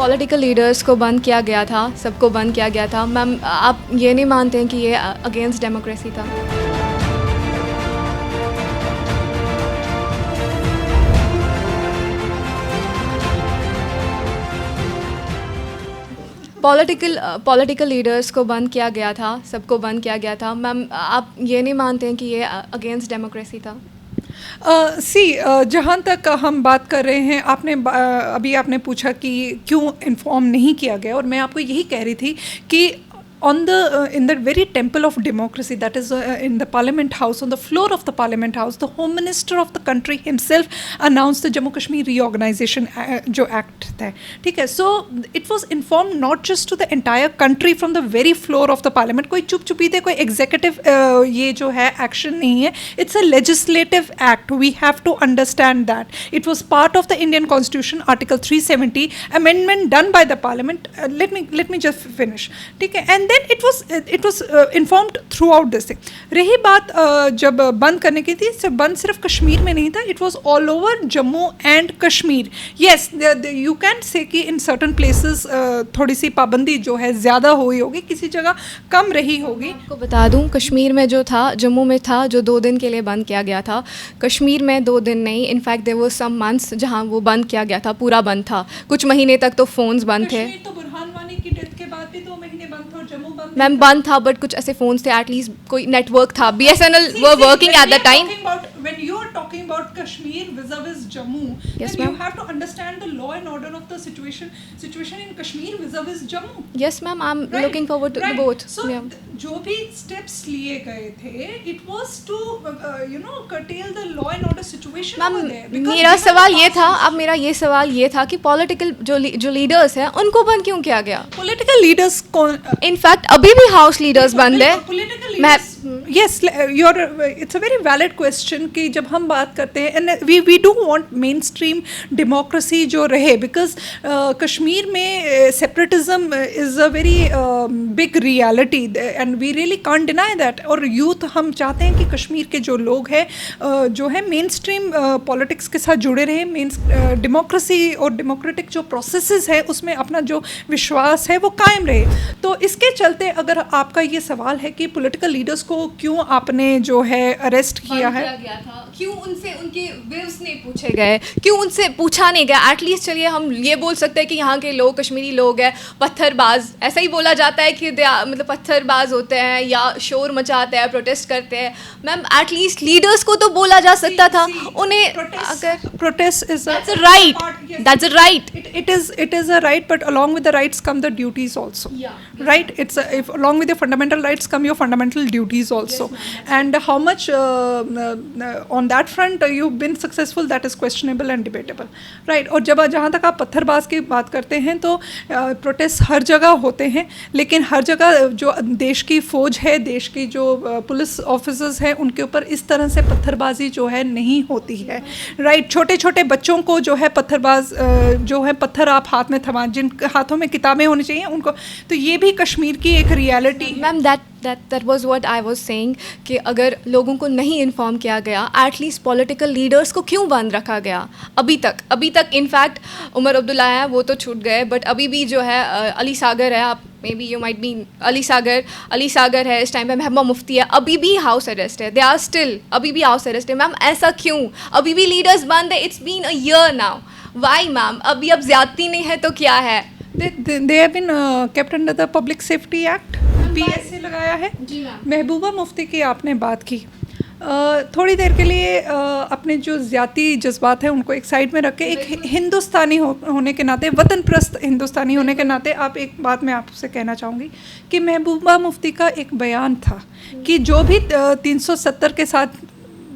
Political leaders को बंद किया गया था, सबको बंद किया गया था। मैम आप ये नहीं मानते हैं कि ये अगेंस्ट डेमोक्रेसी था? पॉलिटिकल लीडर्स को बंद किया गया था, सबको बंद किया गया था। मैम आप ये नहीं मानते हैं कि ये अगेंस्ट डेमोक्रेसी था? जहाँ तक हम बात कर रहे हैं, अभी आपने पूछा कि क्यों इन्फॉर्म नहीं किया गया, और मैं आपको यही कह रही थी कि in the very temple of democracy, that is in the Parliament House, on the floor of the Parliament House, the Home Minister of the country himself announced the Jammu Kashmir Reorganization जो act था, ठीक है. So it was informed not just to the entire country from the very floor of the Parliament. कोई चुप चुपी थे, कोई executive ये जो है action नहीं है. It's a legislative act. We have to understand that it was part of the Indian Constitution, Article 370, amendment done by the Parliament. Let me just finish, ठीक है. And then it was informed throughout this thing. रही बात जब बंद करने की थी, जब बंद सिर्फ कश्मीर में नहीं था, it was all over Jammu and Kashmir. Yes, you can say कि in certain places थोड़ी सी पाबंदी जो है ज़्यादा हुई होगी, किसी जगह कम रही होगी. आपको बता दूं, कश्मीर में जो था, जम्मू में था, जो 2 दिन के लिए बंद किया गया था. कश्मीर में 2 दिन नहीं, in fact there were some months जहां वो बंद किया गया था, पूरा बंद था. कुछ महीने तक तो फ़ोन्स बंद थे. कश्मीर तो बुरहान वानी की डेथ के बाद भी 2 महीने बंद था, और जम्मू बंद मैम बंद था, बट कुछ ऐसे फ़ोन्स थे, एटलीस्ट कोई नेटवर्क था. BSNL were working at the time. When you are talking about Kashmir vis-a-vis Jammu, Yes, then ma'am. you have to understand the law and order of the situation in Kashmir vis-a-vis Jammu. Yes ma'am, I'm Right, looking forward to right. both. So Yeah. जो भी steps लिए गए थे, it was to curtail the law and order situation ma'am over there. Because मेरा given सवाल the ये था, past- अब मेरा ये सवाल ये था कि पॉलिटिकल जो लीडर्स हैं उनको बंद क्यों किया गया? political leaders इनफैक्ट अभी भी हाउस लीडर्स बंद है. political मैं leaders, yes, it's a very valid question कि जब हम बात करते हैं, and we do want mainstream democracy जो रहे, because कश्मीर में separatism is a very big reality and we really can't deny that. और youth हम चाहते हैं कि कश्मीर के जो लोग हैं जो है mainstream politics के साथ जुड़े रहे, democracy और democratic जो processes है उसमें अपना जो विश्वास है वो कायम रहे. तो इसके चलते अगर आपका ये सवाल है कि political leaders को क्यों आपने जो है अरेस्ट किया है, गया था, क्यों उनसे उनके व्यूज नहीं पूछे गए, क्यों उनसे पूछा नहीं गया? एटलीस्ट चलिए हम ये बोल सकते हैं कि यहाँ के लोग, कश्मीरी लोग हैं पत्थरबाज, ऐसा ही बोला जाता है कि मतलब पत्थरबाज होते हैं या शोर मचाते हैं, प्रोटेस्ट करते हैं. मैम एटलीस्ट लीडर्स को तो बोला जा सकता था. उन्हें अगर protest is that's a right, that's a right. It is a right, but along with the rights come the duties also. Right, if along with your fundamental rights come your fundamental duties also. And how much on that front you've been successful, that is questionable and debatable. Right. और जहाँ तक आप पत्थरबाज की बात करते हैं तो protest हर जगह होते हैं, लेकिन हर जगह जो देश की फौज है, देश की जो पुलिस ऑफिसर्स हैं, उनके ऊपर इस तरह से पत्थरबाजी जो है नहीं होती है. राइट, छोटे छोटे बच्चों को जो है पत्थरबाज जो है, पत्थर आप हाथ में थमा, जिन हाथों में किताबें होनी चाहिए उनको, तो ये भी कश्मीर की एक reality. Ma'am that was what I was saying कि अगर लोगों को नहीं इन्फॉर्म किया गया, एटलीस्ट पॉलिटिकल लीडर्स को क्यों बंद रखा गया अभी तक? इनफैक्ट उमर अब्दुल्ला है, वो तो छूट गए, बट अभी भी जो है अली सागर है, आप maybe you might be Ali Sagar है, इस टाइम पे महबूबा मुफ्ती है, अभी भी हाउस अरेस्ट है. दे आर स्टिल अभी भी हाउस अरेस्ट है. मैम ऐसा क्यों? अभी भी लीडर्स बंद है. It's been a year now. Why ma'am? अभी अब ज्यादती नहीं है तो क्या है? They have been kept under the Public Safety Act. PSA लगाया है. महबूबा मुफ्ती की आपने बात की, थोड़ी देर के लिए अपने जो ज़्याती जज्बात हैं उनको एक साइड में रख के एक हिंदुस्तानी होने के नाते, वतन प्रस्त हिंदुस्तानी होने के नाते, आप एक बात मैं आपसे कहना चाहूँगी कि महबूबा मुफ्ती का एक बयान था कि जो भी 370 के साथ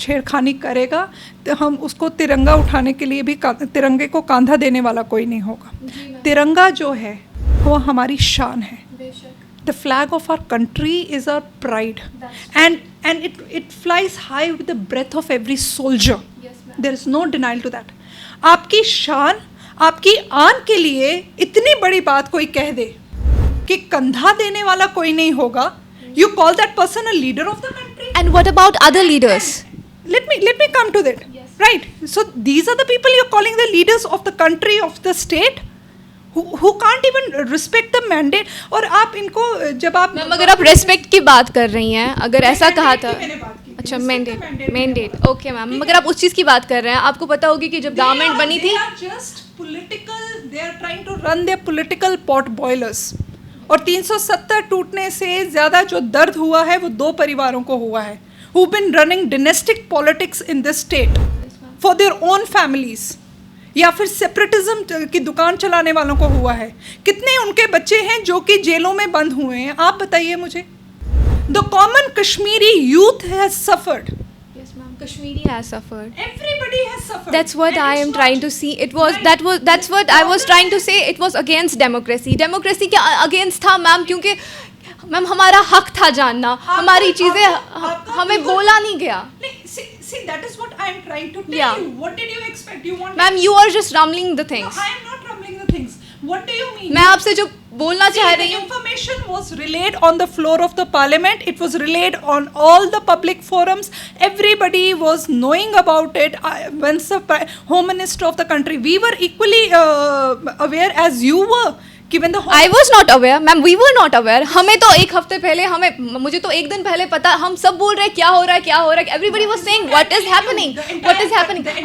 छेड़खानी करेगा तो हम उसको तिरंगा उठाने के लिए भी, तिरंगे को कांधा देने वाला कोई नहीं होगा. तिरंगा जो है वो हमारी शान है. The flag of our country is our pride, and it flies high with the breath of every soldier. There is no denial to that. आपकी शान, आपकी आन के लिए इतनी बड़ी बात कोई कह दे कि कंधा देने वाला कोई नहीं होगा, you call that person a leader of the country? And what about other leaders? Let me come to that. Right. So these are the people you're calling the leaders of the country, of the state. who can't even respect the mandate. और आप इनको जब आप ma'am अगर आप respect की बात कर रही हैं, अगर ऐसा कहा था, मैंने बात की, अच्छा respect the mandate mandate okay ma'am, मगर आप उस चीज़ की बात कर रहे हैं, आपको पता होगी कि जब गवर्नमेंट बनी थी, they are just political, they are trying to run their political pot boilers. और 370 टूटने से ज़्यादा जो दर्द हुआ है वो 2 परिवारों को हुआ है, who've been running dynastic politics in this state for their own families. या फिर सेपरेटिज्म की दुकान चलाने वालों को हुआ है. कितने उनके बच्चे हैं जो कि जेलों में बंद हुए हैं, आप बताइए मुझे. The common Kashmiri youth has suffered. yes ma'am, Kashmiri has suffered. Everybody has suffered. That's what And I it's am not- trying to see. That's what I was trying to say. It was against democracy. Democracy के against था ma'am, क्योंकि ma'am हमारा हक था जानना, हमारी चीज़ें हमें बोला नहीं गया. See, that is what I am trying to tell Yeah. you. What did you expect? You want? Ma'am you are just rumbling the No, things. I am not rumbling the things. What do you mean? मैं आपसे जो बोलना चाह See, रही the हूँ, information was relayed on the floor of the parliament. It was relayed on all the public forums. Everybody was knowing about it. Once the home minister of the country, we were equally aware as you were. कि when the home I was not aware, ma'am we were not aware. हमें तो एक हफ्ते पहले, मुझे तो एक दिन पहले पता, हम सब बोल रहे हैं क्या हो रहा है. Everybody was saying what is happening.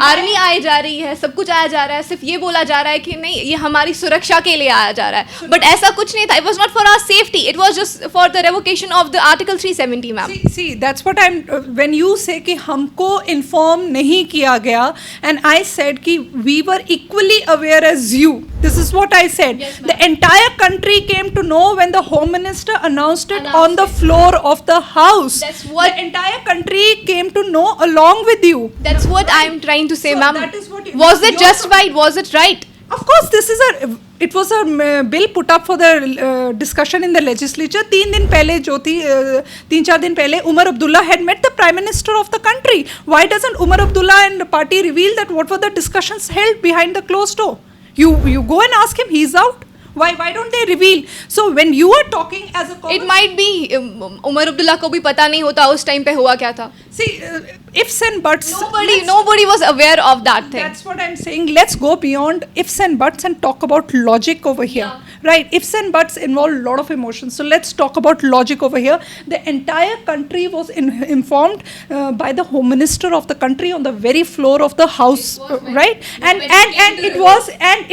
Army आई जा रही है, सब कुछ आया जा रहा है, सिर्फ ये बोला जा रहा है कि नहीं ये हमारी सुरक्षा के लिए आया जा रहा है, बट ऐसा कुछ नहीं था. It was not for our safety. It was just for the revocation of the Article 370, ma'am. See, that's what I'm. When you say कि हमको inform नहीं किया गया, and I said कि we were equally aware as you. This is what I said. Yes, ma'am. The entire country came to know when the home minister announced it on the floor of the house. That's what- the entire country came to know along with you. That's what I am trying to say, So ma'am. that is what Was it you're justified? Was it right? Of course, it was a bill put up for the discussion in the legislature. 3 दिन पहले जो थी 3-4 दिन पहले Umar Abdullah had met the Prime Minister of the country. Why doesn't Umar Abdullah and the party reveal that what were the discussions held behind the closed door? You go and ask him. He's out. Why don't they reveal? So when you are talking as a It might be Omar Abdullah को भी पता नहीं होता उस time पे हुआ क्या था. see ifs and buts. Nobody was aware of that thing. That's what I'm saying. Let's go beyond ifs and buts and talk about logic over here. Right? Ifs and buts involve a lot of emotions. So let's talk about logic over here. The entire country was informed by the Home Minister of the country on the very floor of the House, right? And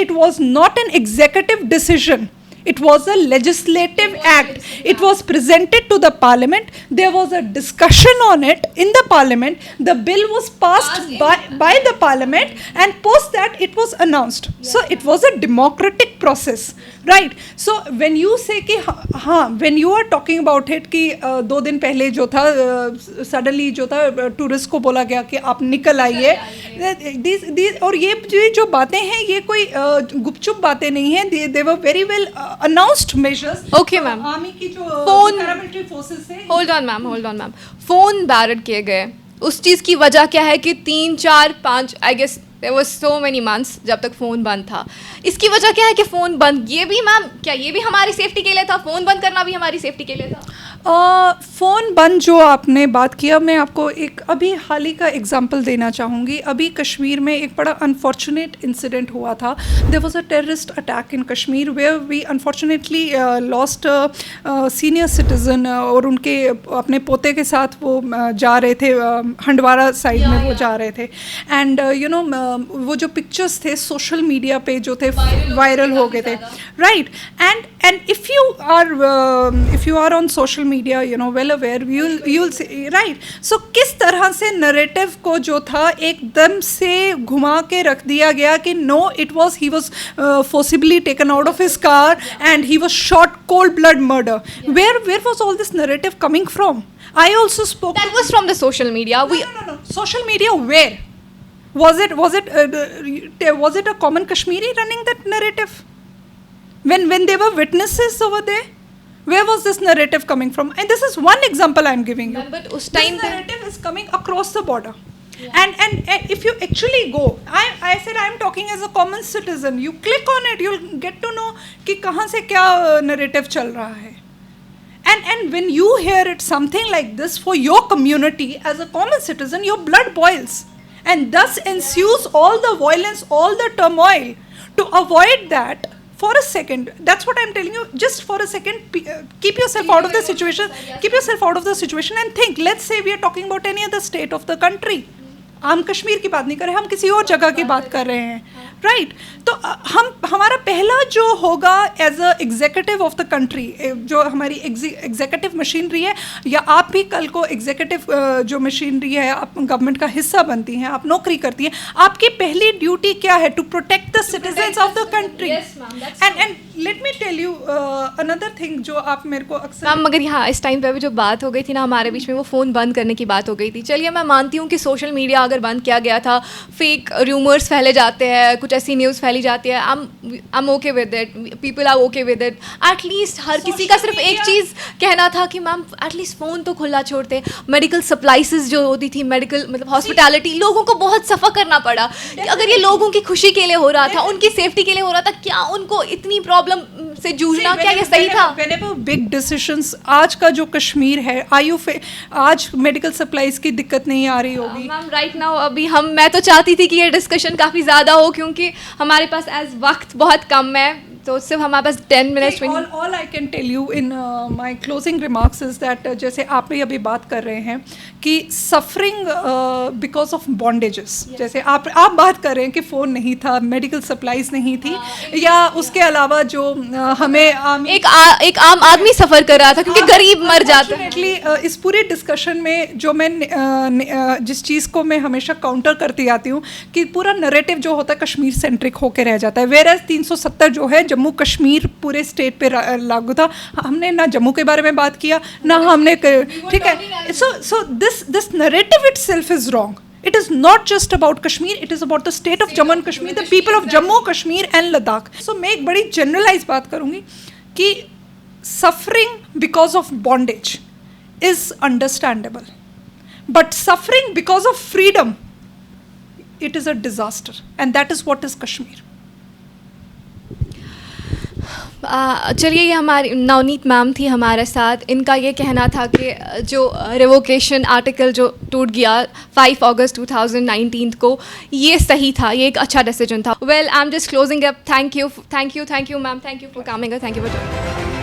it was not an executive decision. It was a legislative act. It was presented to the parliament. There was a discussion on it in the parliament. The bill was passed by the parliament, and post that it was announced. So it was a democratic process, right? So when you say कि हाँ, when you are talking about it कि 2 दिन पहले जो था suddenly जो था tourist को बोला गया कि आप निकल आइए, और ये जो बातें हैं ये कोई गुपचुप बातें नहीं हैं. They were very well announced measures. Okay, ma'am. Army की जो Phone- paramilitary forces से Hold on, ma'am. Phone barred किए गए, उस चीज़ की वजह क्या है कि 3, 4, 5 I guess there was so many months जब तक फ़ोन बंद था. इसकी वजह क्या है कि फ़ोन बंद, ये भी मैम क्या ये भी हमारी सेफ्टी के लिए था? फ़ोन बंद करना भी हमारी सेफ्टी के लिए था. फ़ोन बंद जो आपने बात किया, मैं आपको एक अभी हाल ही का एग्जांपल देना चाहूँगी. अभी कश्मीर में एक बड़ा अनफॉर्चुनेट इंसिडेंट हुआ था. There was a terrorist attack in Kashmir where we unfortunately lost senior citizen, और उनके अपने पोते के साथ वो जा रहे थे हंडवारा साइड में वो जा रहे थे. एंड वो जो पिक्चर्स थे सोशल मीडिया पे जो थे वायरल हो गए थे, right? And if you are on social media well aware, you'll see, right? So किस तरह से नरेटिव को जो था एकदम से घुमा के रख दिया गया कि no, he was forcibly taken out of his car and he was shot, cold blood murder. Where was all this narrative coming from? I also spoke. That was from the social media. No. Social media where? Was it a common Kashmiri running that narrative? When they were witnesses over there? Where was this narrative coming from? And this is one example I'm giving you. But उस This time पे narrative is coming across the border. And if you actually go, I said I'm talking as a common citizen. You click on it, you'll get to know कि कहाँ से क्या narrative चल रहा है. And when you hear it something like this for your community as a common citizen, your blood boils. And thus ensues all the violence, all the turmoil. To avoid that, for a second, that's what I'm telling you, just for a second, keep yourself out of the situation, keep yourself out of the situation and think, let's say we are talking about any other state of the country. हम कश्मीर की बात नहीं कर रहे, हम किसी और जगह की बात कर रहे हैं, राइट? तो हमारा पहला जो होगा as a executive of the country, जो हमारी एग्जीक्यूटिव मशीनरी है, या आप भी कल को एग्जीक्यूटिव जो मशीनरी है, आप गवर्नमेंट का हिस्सा बनती हैं, आप नौकरी करती हैं, आपकी पहली ड्यूटी क्या है? To protect the citizens of the country. And let me tell you another thing जो आप मेरे को अक्सर मैम, मगर यहाँ इस टाइम पे भी जो बात हो गई थी ना हमारे बीच में, वो फ़ोन बंद करने की बात हो गई थी. चलिए मैं मानती हूँ कि सोशल मीडिया अगर बंद किया गया था, फेक र्यूमर्स फैले जाते हैं, कुछ ऐसी न्यूज़ फैली जाती है, I am okay with it, people are okay with it. At least हर किसी का सिर्फ एक चीज़ कहना था कि मैम एटलीस्ट फ़ोन तो खुला छोड़ते. मेडिकल सप्लाइसेस जो होती थी, मेडिकल मतलब हॉस्पिटैलिटी, लोगों को बहुत सफ़र करना पड़ा. अगर ये लोगों की खुशी के लिए हो रहा था, उनकी सेफ्टी के लिए हो रहा था, क्या उनको इतनी प्रॉब्लम से जूझना, क्या ये सही था? Whenever big decisions, आज का जो कश्मीर है, आज मेडिकल सप्लाईज की दिक्कत नहीं आ रही होगी मैम. राइट नाउ अभी मैं तो चाहती थी कि ये डिस्कशन काफ़ी ज़्यादा हो, क्योंकि हमारे पास एज वक्त बहुत कम है, तो सिर्फ हमारे पास 10 minutes. All I can tell you in my closing remarks is that, जैसे आप भी अभी बात कर रहे हैं कि सफरिंग बिकॉज ऑफ बॉन्डेजेस, जैसे आप बात कर रहे हैं कि फ़ोन नहीं था, मेडिकल सप्लाईज नहीं थी, या उसके अलावा जो हमें एक आम आदमी सफ़र कर रहा था क्योंकि गरीब मर जाता है. इस पूरे डिस्कशन में जो मैं जिस चीज़ को मैं हमेशा काउंटर करती आती हूँ कि पूरा नरेटिव जो होता है कश्मीर सेंट्रिक होकर रह जाता है, वेयर 370 जो है जम्मू कश्मीर पूरे स्टेट पे लागू था. हमने ना जम्मू के बारे में बात किया, ना हमने, ठीक है. So this narrative itself is wrong. It is not just about Kashmir, it is about the state of Jammu and Kashmir, the people of Jammu, Kashmir and Ladakh. So मैं एक बड़ी generalized बात करूँगी कि suffering because of bondage is understandable, but suffering because of freedom, it is a disaster, and that is what is Kashmir. चलिए, ये हमारी Navneet ma'am थी हमारे साथ. इनका ये कहना था कि जो रिवोकेशन आर्टिकल जो टूट गया 5 अगस्त 2019 को, ये सही था, ये एक अच्छा डिसीजन था. Well, I am just closing up. Thank you ma'am, thank you for coming, thank you for